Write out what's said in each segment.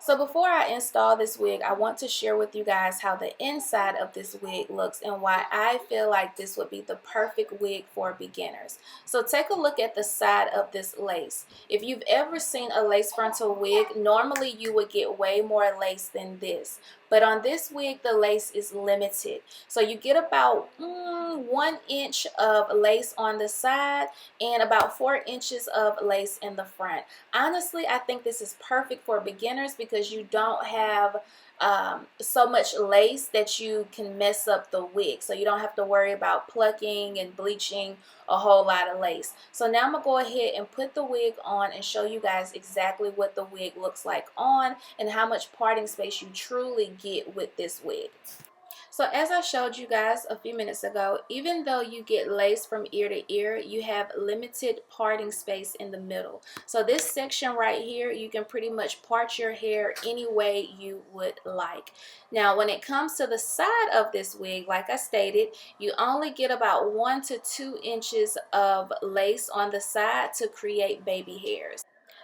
So before I install this wig, I want to share with you guys how the inside of this wig looks and why I feel like this would be the perfect wig for beginners. So take a look at the side of this lace. If you've ever seen a lace frontal wig, normally you would get way more lace than this. But on this wig, the lace is limited. So you get about 1 inch of lace on the side and about 4 inches of lace in the front. Honestly, I think this is perfect for beginners because you don't have so much lace that you can mess up the wig. So you don't have to worry about plucking and bleaching a whole lot of lace. So now I'm going to go ahead and put the wig on and show you guys exactly what the wig looks like on and how much parting space you truly get with this wig. So as I showed you guys a few minutes ago, even though you get lace from ear to ear, you have limited parting space in the middle. So this section right here, you can pretty much part your hair any way you would like. Now, when it comes to the side of this wig, like I stated, you only get about 1 to 2 inches of lace on the side to create baby hairs.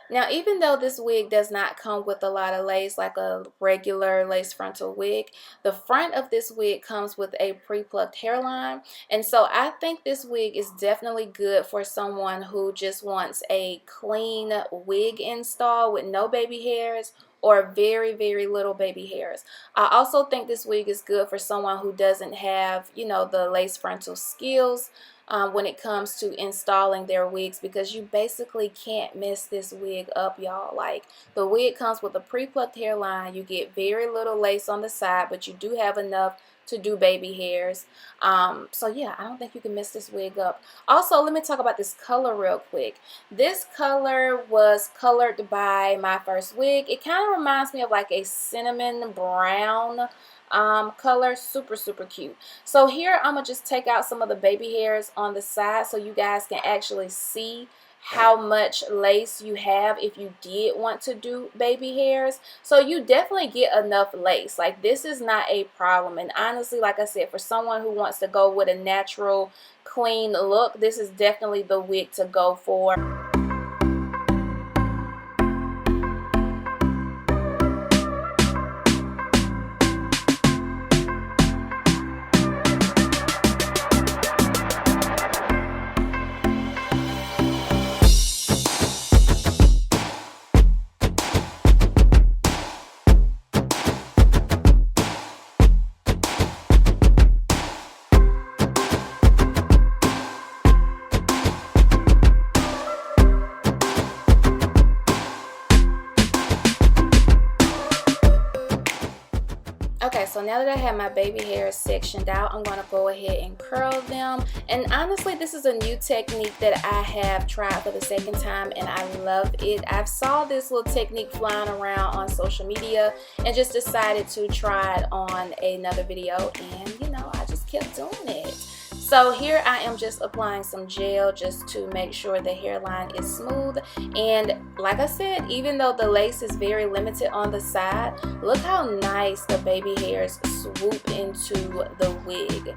Now, even though this wig does not come with a lot of lace like a regular lace frontal wig, the front of this wig comes with a pre-plucked hairline. And so I think this wig is definitely good for someone who just wants a clean wig install with no baby hairs or very, very little baby hairs. I also think this wig is good for someone who doesn't have, you know, the lace frontal skills when it comes to installing their wigs, because you basically can't mess this wig up, y'all. Like, the wig comes with a pre-plucked hairline. You get very little lace on the side, but you do have enough to do baby hairs. So yeah, I don't think you can mess this wig up. Also, let me talk about this color real quick. This color was colored by MyFirstWig. It kind of reminds me of like a cinnamon brown color. Super cute. So here I'm gonna just take out some of the baby hairs on the side so you guys can actually see how much lace you have if you did want to do baby hairs. So you definitely get enough lace. Like, this is not a problem. And honestly, like I said, for someone who wants to go with a natural clean look, this is definitely the wig to go for. Okay, so now that I have my baby hairs sectioned out, I'm going to go ahead and curl them. And honestly, this is a new technique that I have tried for the second time, and I love it. I've saw this little technique flying around on social media and just decided to try it on another video, and you know, I just kept doing it. So here I am just applying some gel just to make sure the hairline is smooth. And like I said, even though the lace is very limited on the side, look how nice the baby hairs swoop into the wig.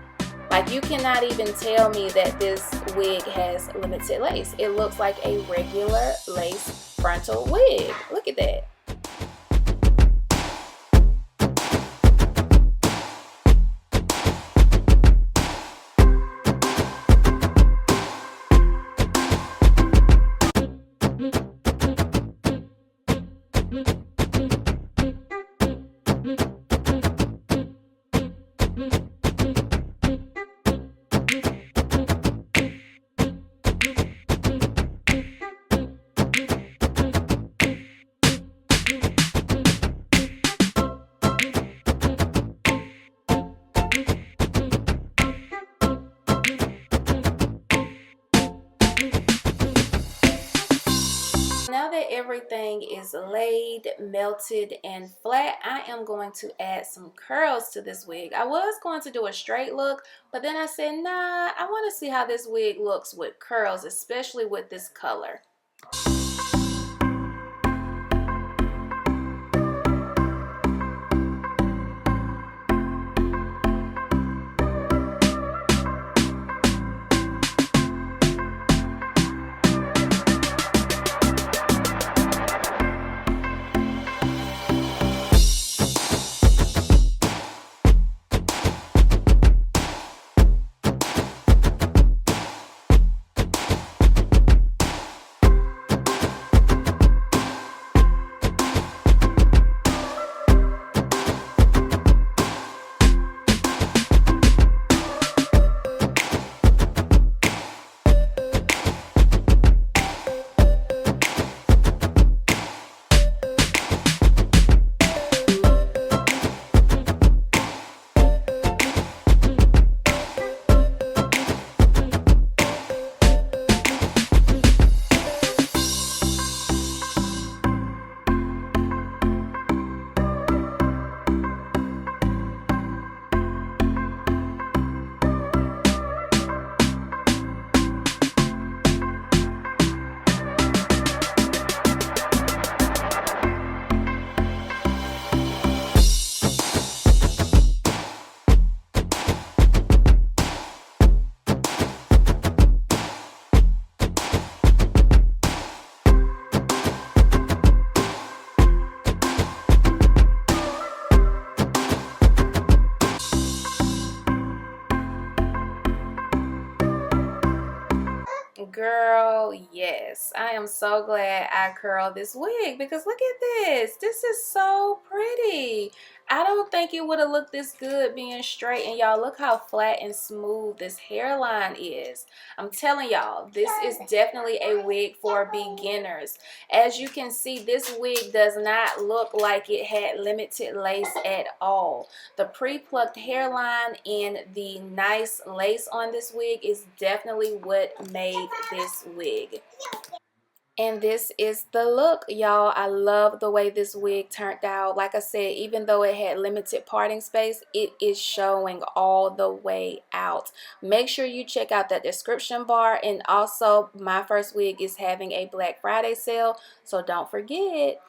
Like, you cannot even tell me that this wig has limited lace. It looks like a regular lace frontal wig. Look at that. now that everything is laid, melted, and flat, I am going to add some curls to this wig. I was going to do a straight look, but then I said, nah, I want to see how this wig looks with curls, especially with this color. Girl, yes, I am so glad I curled this wig because look at this. This is so pretty. I don't think it would have looked this good being straight, and y'all look how flat and smooth this hairline is. I'm telling y'all, this is definitely a wig for beginners. As you can see, this wig does not look like it had limited lace at all. The pre-plucked hairline and the nice lace on this wig is definitely what made this wig. And this is the look, y'all. I love the way this wig turned out. Like I said, even though it had limited parting space, it is showing all the way out. Make sure you check out that description bar, and also My First Wig is having a Black Friday sale, so don't forget.